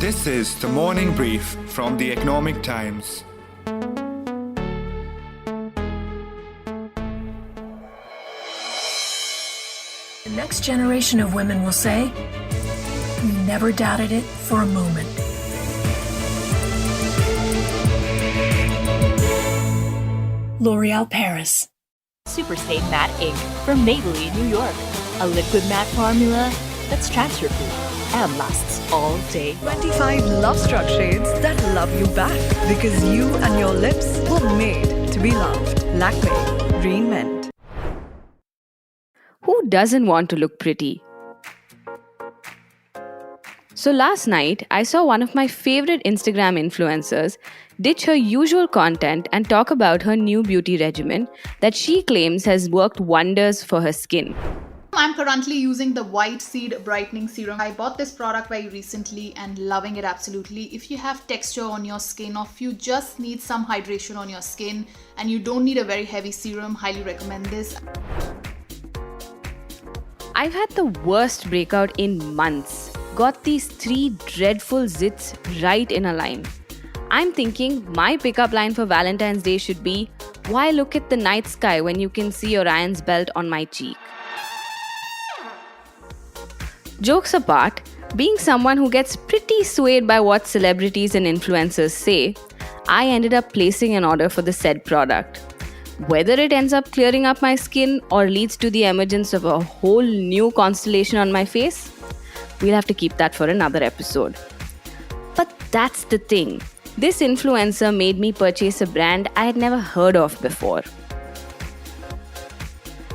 This is the morning brief from the Economic Times. The next generation of women will say, "We never doubted it for a moment." Loreal Paris. Super Stay Matte Ink from Maybelline New York. A liquid matte formula that's transfer-proof and lasts all day. 25 love struck shades that love you back because you and your lips were made to be loved. Lakme Reinvent. Who doesn't want to look pretty? So last night, I saw one of my favorite Instagram influencers ditch her usual content and talk about her new beauty regimen that she claims has worked wonders for her skin. I'm currently using the White Seed Brightening Serum. I bought this product very recently and loving it absolutely. If you have texture on your skin or if you just need some hydration on your skin and you don't need a very heavy serum, highly recommend this. I've had the worst breakout in months. Got these 3 dreadful zits right in a line. I'm thinking my pickup line for Valentine's Day should be, "Why look at the night sky when you can see Orion's belt on my cheek?" Jokes apart, being someone who gets pretty swayed by what celebrities and influencers say, I ended up placing an order for the said product. Whether it ends up clearing up my skin or leads to the emergence of a whole new constellation on my face, we'll have to keep that for another episode. But that's the thing. This influencer made me purchase a brand I had never heard of before.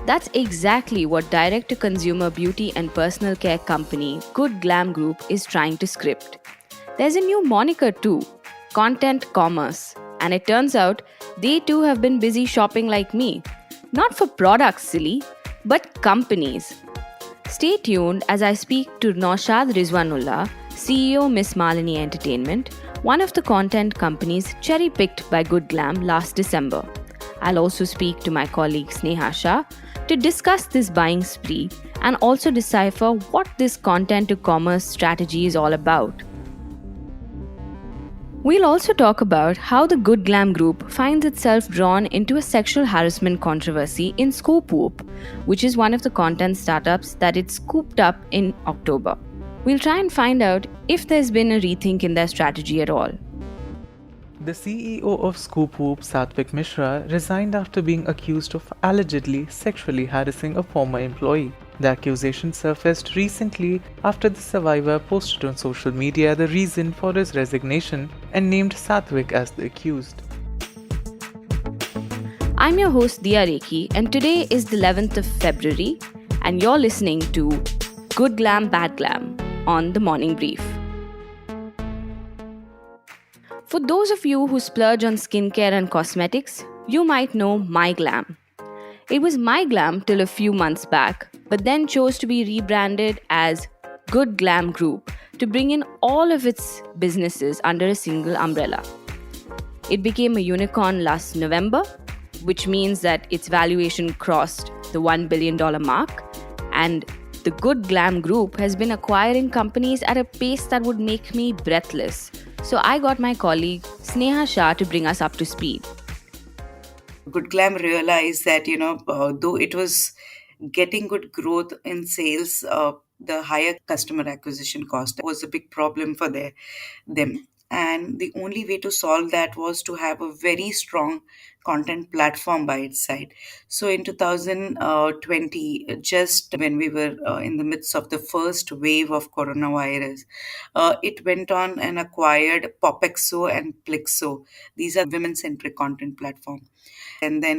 That's exactly what direct-to-consumer beauty and personal care company Good Glamm Group is trying to script. There's a new moniker too, content commerce, and it turns out they too have been busy shopping like me. Not for products, silly, but companies. Stay tuned as I speak to Nowshad Rizwanullah, CEO MissMalini Entertainment, one of the content companies cherry-picked by Good Glamm last December. I'll also speak to my colleague Sneha Shah to discuss this buying spree and also decipher what this content to commerce strategy is all about. We'll also talk about how the Good Glamm Group finds itself drawn into a sexual harassment controversy in ScoopWhoop, which is one of the content startups that it scooped up in October. We'll try and find out if there's been a rethink in their strategy at all. The CEO of ScoopWhoop, Satvik Mishra, resigned after being accused of allegedly sexually harassing a former employee. The accusation surfaced recently after the survivor posted on social media the reason for his resignation and named Satvik as the accused. I'm your host Dia Rekhi, and today is the 11th of February, and you're listening to Good Glamm, Bad Glamm on The Morning Brief. For those of you who splurge on skincare and cosmetics, you might know MyGlamm. It was MyGlamm till a few months back, but then chose to be rebranded as Good Glamm Group to bring in all of its businesses under a single umbrella. It became a unicorn last November, which means that its valuation crossed the $1 billion mark, and the Good Glamm Group has been acquiring companies at a pace that would make me breathless. So I got my colleague Sneha Shah to bring us up to speed. Good Glamm realized that, though it was getting good growth in sales, the higher customer acquisition cost was a big problem for them. And the only way to solve that was to have a very strong content platform by its side. So in 2020, just when we were in the midst of the first wave of coronavirus, it went on and acquired Popexo and Plixo. These are women-centric content platforms. And then,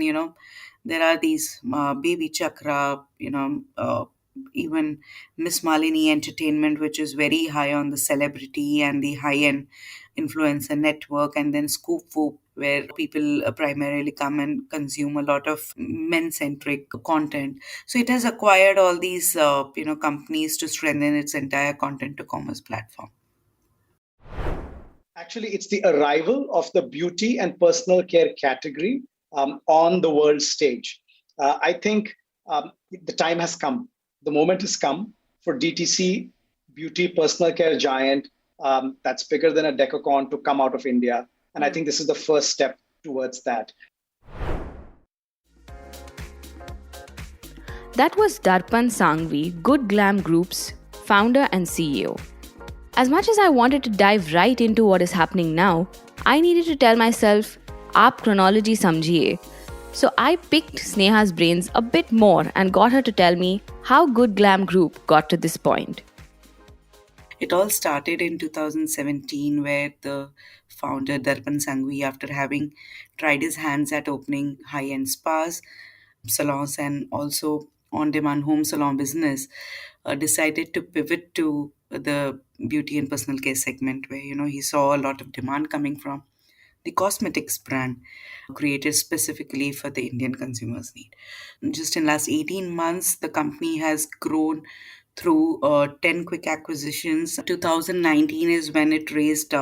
there are these Baby Chakra, even MissMalini Entertainment, which is very high on the celebrity and the high-end influencer network, and then ScoopWhoop, where people primarily come and consume a lot of men-centric content. So it has acquired all these, companies to strengthen its entire content to commerce platform. Actually, it's the arrival of the beauty and personal care category on the world stage. I think the time has come. The moment has come for DTC beauty personal care giant that's bigger than a Decacon to come out of India. And I think this is the first step towards that. That was Darpan Sanghvi, Good Glamm Group's founder and CEO. As much as I wanted to dive right into what is happening now, I needed to tell myself, aap chronology samjhiye. So I picked Sneha's brains a bit more and got her to tell me how Good Glamm Group got to this point. It all started in 2017, where the founder Darpan Sanghvi, after having tried his hands at opening high-end spas, salons, and also on-demand home salon business, decided to pivot to the beauty and personal care segment, where he saw a lot of demand coming from the cosmetics brand created specifically for the Indian consumers' need. Just in last 18 months, the company has grown through 10 quick acquisitions. 2019 is when it raised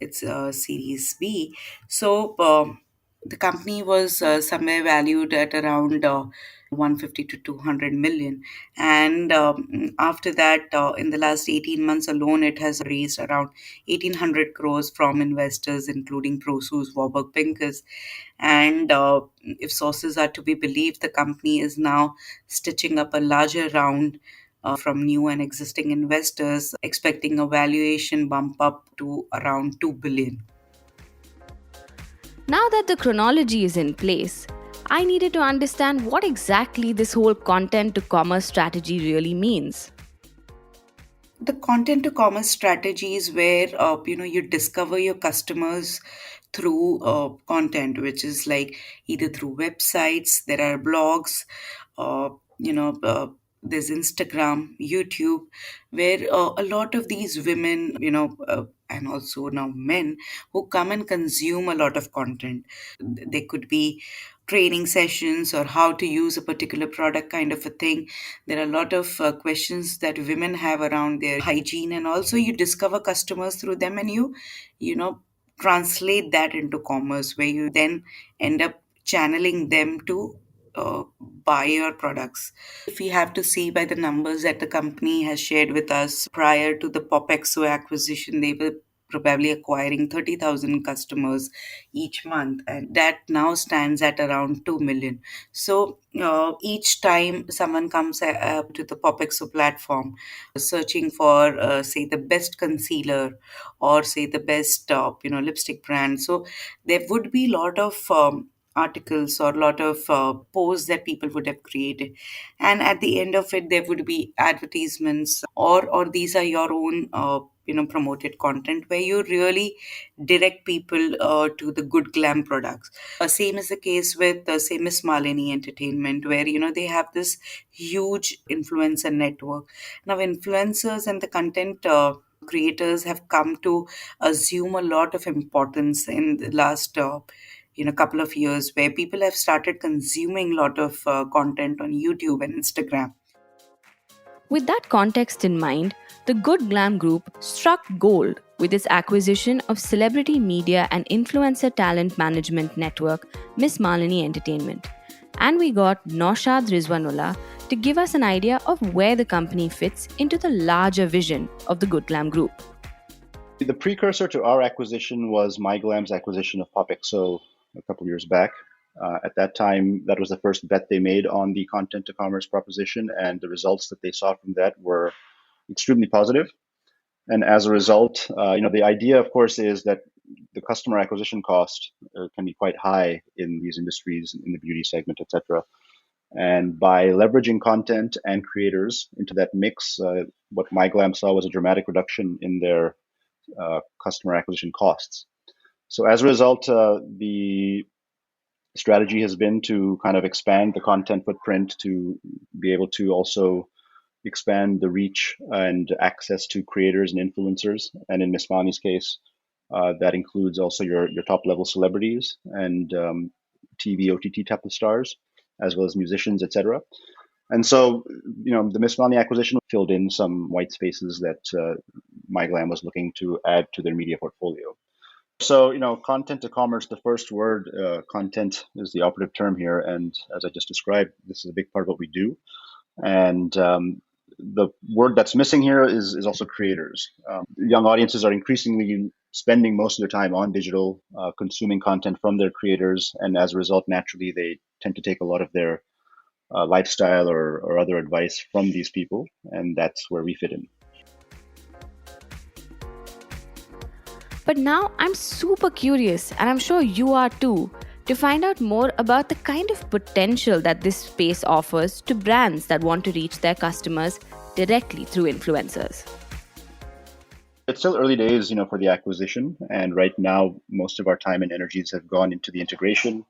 its Series B. So the company was somewhere valued at around 150 to 200 million. And after that, in the last 18 months alone, it has raised around 1800 crores from investors, including Prosus, Warburg Pincus. And if sources are to be believed, the company is now stitching up a larger round from new and existing investors, expecting a valuation bump up to around 2 billion. Now that the chronology is in place, I needed to understand what exactly this whole content to commerce strategy really means. The content to commerce strategy is where you discover your customers through content, which is like either through websites, there are blogs, uh, you know uh, there's Instagram, YouTube, where a lot of these women, and also now men, who come and consume a lot of content. They could be training sessions or how to use a particular product kind of a thing. There are a lot of questions that women have around their hygiene, and also you discover customers through them, and you know translate that into commerce, where you then end up channeling them to buy your products. If we have to see by the numbers that the company has shared with us, prior to the Popexo acquisition, they were probably acquiring 30,000 customers each month, and that now stands at around 2 million. So each time someone comes to the Popexo platform searching for, say, the best concealer, or say the best lipstick brand, so there would be a lot of articles or a lot of posts that people would have created, and at the end of it there would be advertisements, or these are your own promoted content, where you really direct people to the Good Glam products. Same is the case with say MissMalini Entertainment, where they have this huge influencer network. Now influencers and the content creators have come to assume a lot of importance in the last couple of years, where people have started consuming a lot of content on YouTube and Instagram. With that context in mind, the Good Glamm Group struck gold with its acquisition of celebrity media and influencer talent management network MissMalini Entertainment. And we got Nowshad Rizwanullah to give us an idea of where the company fits into the larger vision of the Good Glamm Group. The precursor to our acquisition was MyGlam's acquisition of Popexo a couple of years back. At that time, that was the first bet they made on the content to commerce proposition, and the results that they saw from that were extremely positive. And as a result, the idea, of course, is that the customer acquisition cost can be quite high in these industries, in the beauty segment, etc. And by leveraging content and creators into that mix, what MyGlam saw was a dramatic reduction in their customer acquisition costs. So as a result, the strategy has been to kind of expand the content footprint to be able to also expand the reach and access to creators and influencers. And in MissMalini's case, that includes also your top level celebrities and TV, OTT type of stars, as well as musicians, etc. And so, the MissMalini acquisition filled in some white spaces that MyGlam was looking to add to their media portfolio. So, content to commerce, the first word, content, is the operative term here. And as I just described, this is a big part of what we do. And The word that's missing here is also creators. Young audiences are increasingly spending most of their time on digital, consuming content from their creators, and as a result, naturally, they tend to take a lot of their lifestyle or other advice from these people, and that's where we fit in. But now I'm super curious, and I'm sure you are too, to find out more about the kind of potential that this space offers to brands that want to reach their customers directly through influencers. It's still early days, for the acquisition, and right now most of our time and energies have gone into the integration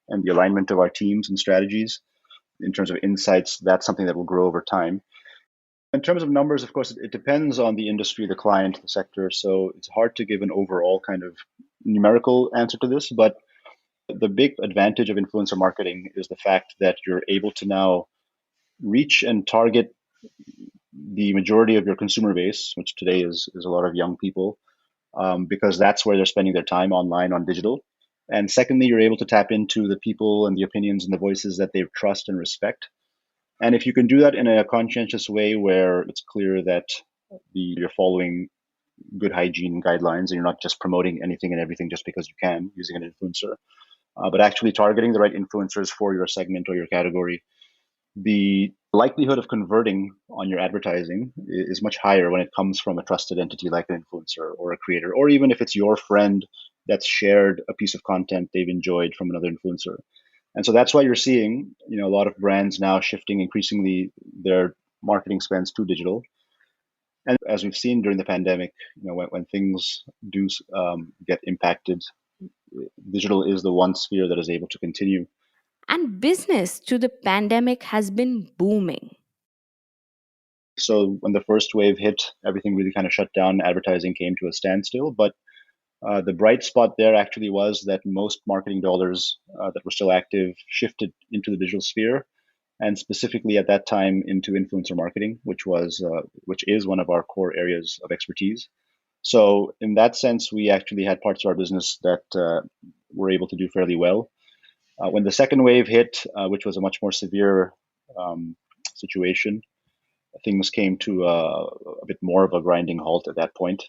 and the alignment of our teams and strategies. In terms of insights, that's something that will grow over time. In terms of numbers, of course, it depends on the industry, the client, the sector, so it's hard to give an overall kind of numerical answer to this, but the big advantage of influencer marketing is the fact that you're able to now reach and target the majority of your consumer base, which today is a lot of young people, because that's where they're spending their time online on digital. And secondly, you're able to tap into the people and the opinions and the voices that they trust and respect. And if you can do that in a conscientious way where it's clear that you're following good hygiene guidelines and you're not just promoting anything and everything just because you can using an influencer, but actually targeting the right influencers for your segment or your category, the likelihood of converting on your advertising is much higher when it comes from a trusted entity like an influencer or a creator, or even if it's your friend that's shared a piece of content they've enjoyed from another influencer. And so that's why you're seeing, a lot of brands now shifting increasingly their marketing spends to digital. And as we've seen during the pandemic, when things do get impacted, digital is the one sphere that is able to continue. And business through the pandemic has been booming. So when the first wave hit, everything really kind of shut down. Advertising came to a standstill. But the bright spot there actually was that most marketing dollars that were still active shifted into the digital sphere, and specifically at that time into influencer marketing, which is one of our core areas of expertise. So in that sense, we actually had parts of our business that were able to do fairly well. When the second wave hit, which was a much more severe situation, things came to a bit more of a grinding halt at that point.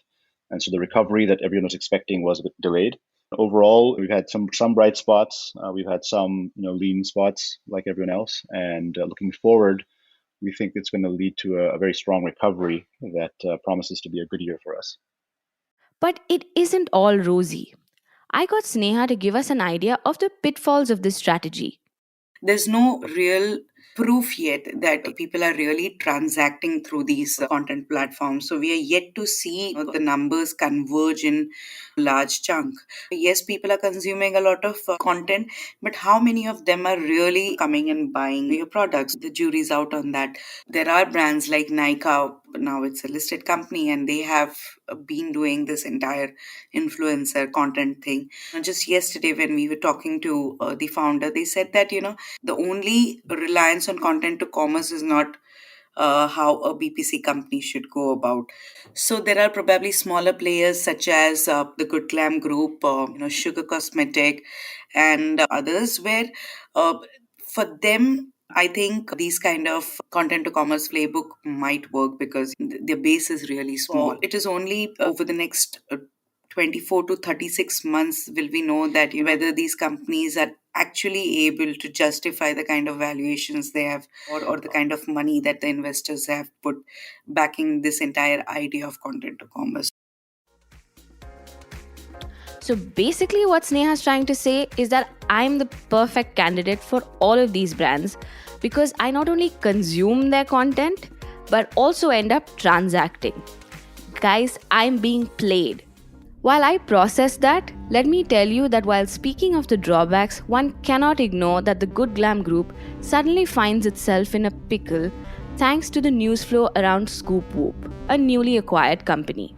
And so the recovery that everyone was expecting was a bit delayed. Overall, we've had some bright spots. We've had some lean spots like everyone else. And looking forward, we think it's going to lead to a very strong recovery that promises to be a good year for us. But it isn't all rosy. I got Sneha to give us an idea of the pitfalls of this strategy. There's no real proof yet that people are really transacting through these content platforms. So we are yet to see the numbers converge in large chunk. Yes, people are consuming a lot of content, but how many of them are really coming and buying your products? The jury's out on that. There are brands like Nike, now it's a listed company, and they have been doing this entire influencer content thing. And just yesterday when we were talking to the founder, they said that, the only reliance on content to commerce is not how a BPC company should go about. So there are probably smaller players such as the Good Glamm Group, Sugar Cosmetic, and others where for them, I think these kind of content to commerce playbook might work because their base is really small. It is only over the next 24 to 36 months will we know that whether these companies are actually able to justify the kind of valuations they have or the kind of money that the investors have put backing this entire idea of content to commerce. So basically what Sneha is trying to say is that I'm the perfect candidate for all of these brands because I not only consume their content but also end up transacting. Guys, I'm being played. While I process that, let me tell you that while speaking of the drawbacks, one cannot ignore that the Good Glamm Group suddenly finds itself in a pickle thanks to the news flow around ScoopWhoop, a newly acquired company.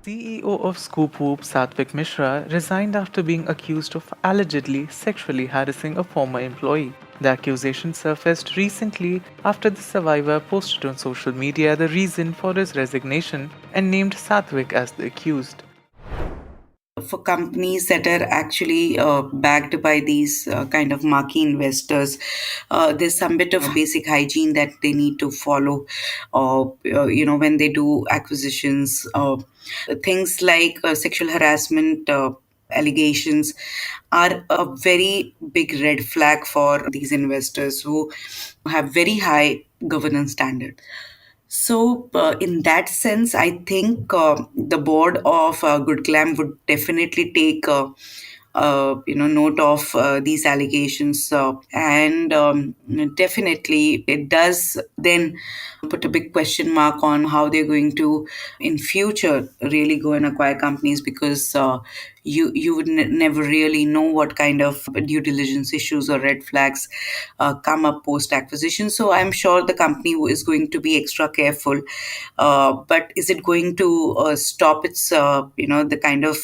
CEO of ScoopWhoop, Satvik Mishra, resigned after being accused of allegedly sexually harassing a former employee. The accusation surfaced recently after the survivor posted on social media the reason for his resignation and named Satvik as the accused. for companies that are actually backed by these kind of marquee investors, there's some bit of basic hygiene that they need to follow, when they do acquisitions. Things like sexual harassment allegations are a very big red flag for these investors who have very high governance standards. So, in that sense, I think the board of Good Glamm would definitely take note of these allegations, and definitely it does then put a big question mark on how they're going to, in future, really go and acquire companies, because you would never really know what kind of due diligence issues or red flags come up post acquisition. So I'm sure the company is going to be extra careful. But is it going to stop its the kind of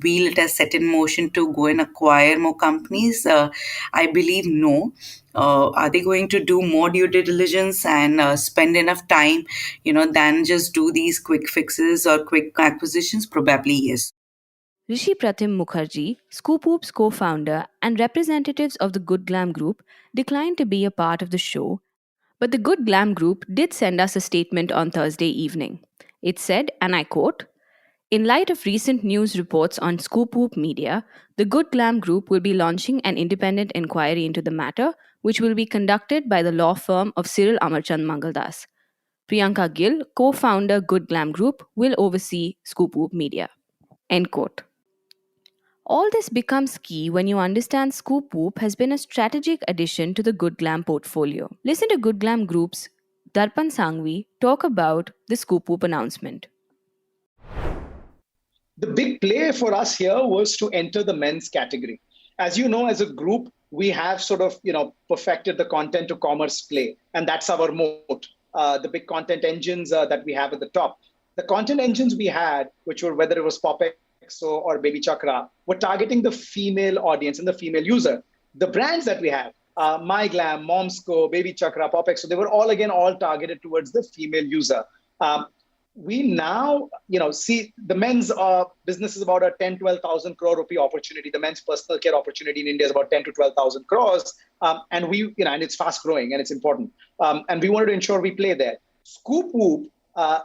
wheel it has set in motion to go and acquire more companies? I believe no. Are they going to do more due diligence and spend enough time, than just do these quick fixes or quick acquisitions? Probably yes. Rishi Pratim Mukherjee, ScoopWhoop's co-founder and representatives of the Good Glamm Group, declined to be a part of the show, but the Good Glamm Group did send us a statement on Thursday evening. It said, and I quote, "In light of recent news reports on ScoopWhoop Media, the Good Glamm Group will be launching an independent inquiry into the matter, which will be conducted by the law firm of Cyril Amarchand Mangaldas. Priyanka Gill, co-founder Good Glamm Group, will oversee ScoopWhoop Media." End quote. All this becomes key when you understand ScoopWhoop has been a strategic addition to the Good Glamm portfolio. Listen to Good Glamm Group's Darpan Sangvi talk about the ScoopWhoop announcement. The big play for us here was to enter the men's category. As you know, as a group, we have sort of, perfected the content to commerce play, and that's our moat. The big content engines that we have at the top. The content engines we had, which were whether it was Popexo or Baby Chakra, were targeting the female audience and the female user. The brands that we have, MyGlamm, Momsco, Baby Chakra, Popexo, they were all targeted towards the female user. We now, see the men's business is about a 10, 12,000 crore rupee opportunity. The men's personal care opportunity in India is about 10 to 12,000 crores. And we, and it's fast growing and it's important. And we wanted to ensure we play there. ScoopWhoop,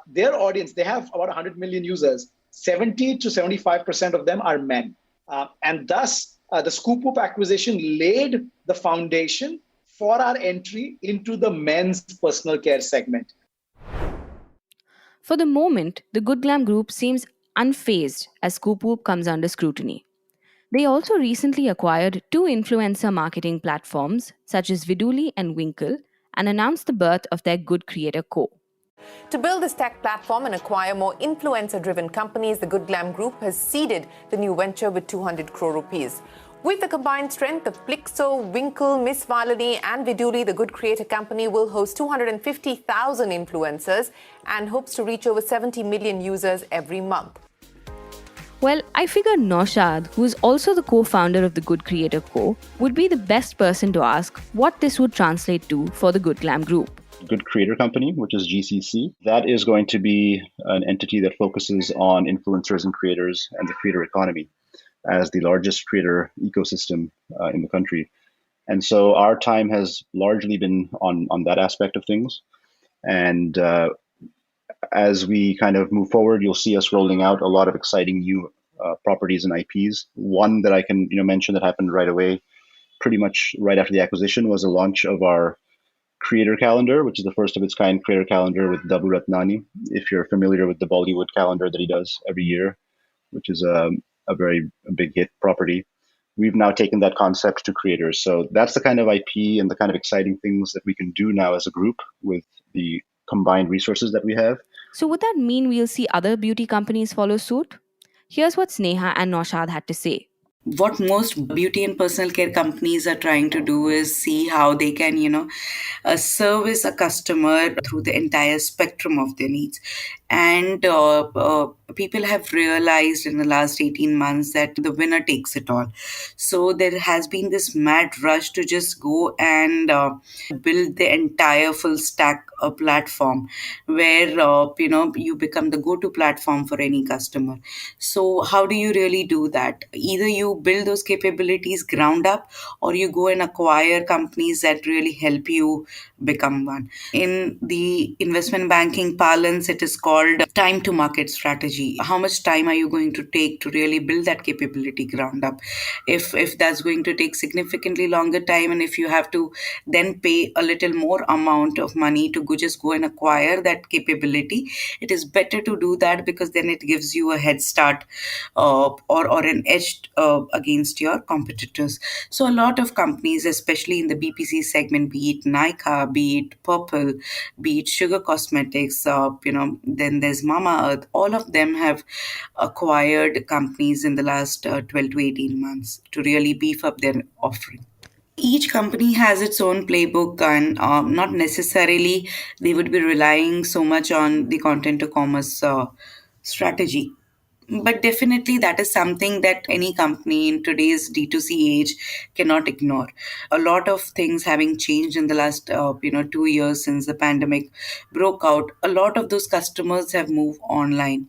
their audience, they have about 100 million users. 70 to 75% of them are men. And thus, the ScoopWhoop acquisition laid the foundation for our entry into the men's personal care segment. For the moment, the Good Glamm Group seems unfazed as ScoopWhoop comes under scrutiny. They also recently acquired two influencer marketing platforms such as Viduli and Winkle and announced the birth of their Good Creator Co. To build this tech platform and acquire more influencer-driven companies, the Good Glamm Group has seeded the new venture with 200 crore rupees. With the combined strength of Plixo, Winkle, MissMalini and Viduli, the Good Creator company will host 250,000 influencers and hopes to reach over 70 million users every month. Well, I figured Nowshad, who is also the co-founder of the Good Creator Co., would be the best person to ask what this would translate to for the Good Glamm Group. Good Creator Company, which is GCC. That is going to be an entity that focuses on influencers and creators and the creator economy as the largest creator ecosystem in the country. And so our time has largely been on that aspect of things. And as we kind of move forward, you'll see us rolling out a lot of exciting new properties and IPs. One that I can mention that happened right away, pretty much right after the acquisition, was the launch of our creator calendar, which is the first of its kind creator calendar with Dabu Ratnani. If you're familiar with the Bollywood calendar that he does every year, which is a very big hit property, we've now taken that concept to creators. So that's the kind of IP and the kind of exciting things that we can do now as a group with the combined resources that we have. So would that mean we'll see other beauty companies follow suit? Here's what Sneha and Nowshad had to say. What most beauty and personal care companies are trying to do is see how they can, service a customer through the entire spectrum of their needs. And people have realized in the last 18 months that the winner takes it all. So there has been this mad rush to just go and build the entire full stack platform where you become the go-to platform for any customer. So how do you really do that? Either you build those capabilities ground up, or you go and acquire companies that really help you become one. In the investment banking parlance, it is called time to market strategy. How much time are you going to take to really build that capability ground up? If that's going to take significantly longer time, and if you have to then pay a little more amount of money to just go and acquire that capability, it is better to do that, because then it gives you a head start or an edge against your competitors. So a lot of companies, especially in the BPC segment, be it Nykaa, be it Purple, be it Sugar Cosmetics, then there's Mama Earth, all of them have acquired companies in the last 12 to 18 months to really beef up their offering. Each company has its own playbook, and not necessarily they would be relying so much on the content to commerce strategy. But definitely that is something that any company in today's D2C age cannot ignore. A lot of things having changed in the last 2 years since the pandemic broke out. A lot of those customers have moved online.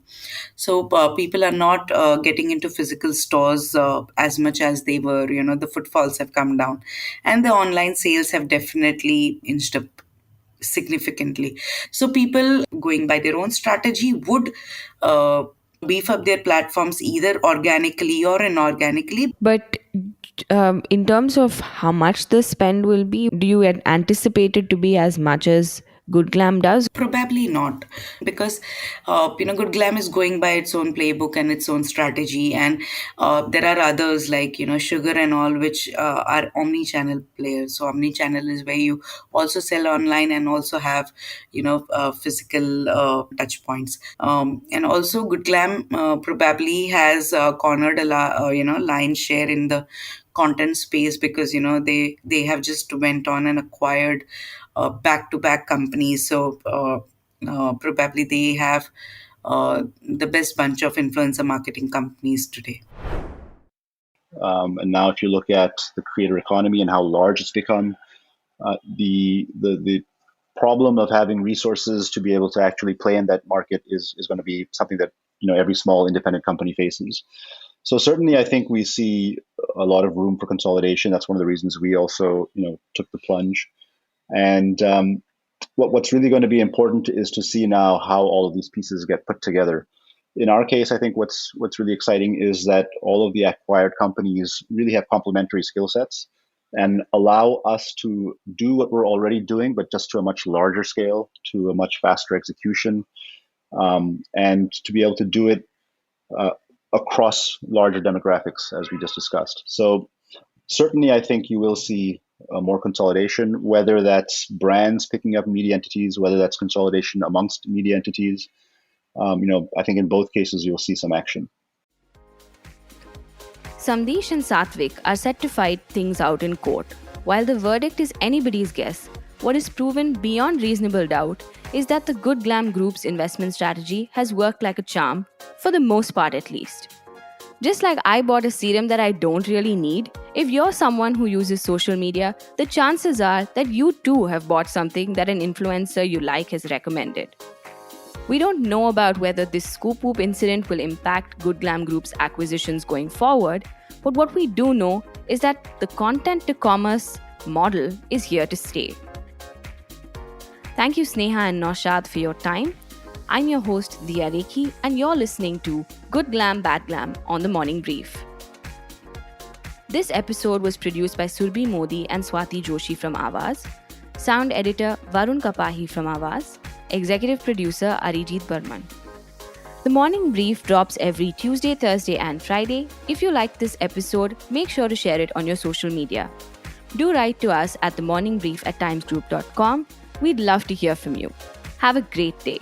So people are not getting into physical stores as much as they were. The footfalls have come down, and the online sales have definitely inched up significantly. So people, going by their own strategy, would beef up their platforms either organically or inorganically. But in terms of how much the spend will be, do you anticipate it to be as much as Good Glamm does? Probably not, because Good Glamm is going by its own playbook and its own strategy, and there are others like Sugar and all, which are omni-channel players. So omni-channel is where you also sell online and also have physical touch points. And also Good Glamm probably has cornered a lion's share in the content space, because they have just went on and acquired back-to-back companies. So probably they have the best bunch of influencer marketing companies today. And now if you look at the creator economy and how large it's become, the problem of having resources to be able to actually play in that market is going to be something that every small independent company faces. So certainly I think we see a lot of room for consolidation. That's one of the reasons we also took the plunge. And what's really going to be important is to see now how all of these pieces get put together. In our case, I think what's really exciting is that all of the acquired companies really have complementary skill sets and allow us to do what we're already doing, but just to a much larger scale, to a much faster execution, and to be able to do it across larger demographics, as we just discussed. So certainly I think you will see more consolidation, whether that's brands picking up media entities, whether that's consolidation amongst media entities. I think in both cases you'll see some action. Samdesh and Satvik are set to fight things out in court. While the verdict is anybody's guess, what is proven beyond reasonable doubt is that the Good Glamm Group's investment strategy has worked like a charm, for the most part at least. Just like I bought a serum that I don't really need, if you're someone who uses social media, the chances are that you too have bought something that an influencer you like has recommended. We don't know about whether this ScoopWhoop incident will impact Good Glamm Group's acquisitions going forward, but what we do know is that the content to commerce model is here to stay. Thank you, Sneha and Nowshad, for your time. I'm your host, Dia Rekhi, and you're listening to Good Glamm, Bad Glamm on The Morning Brief. This episode was produced by Surbhi Modi and Swati Joshi from Awaaz, sound editor Varun Kapahi from Awaaz, executive producer Arijit Burman. The Morning Brief drops every Tuesday, Thursday and Friday. If you liked this episode, make sure to share it on your social media. Do write to us at themorningbrief@timesgroup.com. We'd love to hear from you. Have a great day.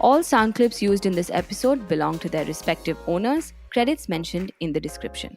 All sound clips used in this episode belong to their respective owners. Credits mentioned in the description.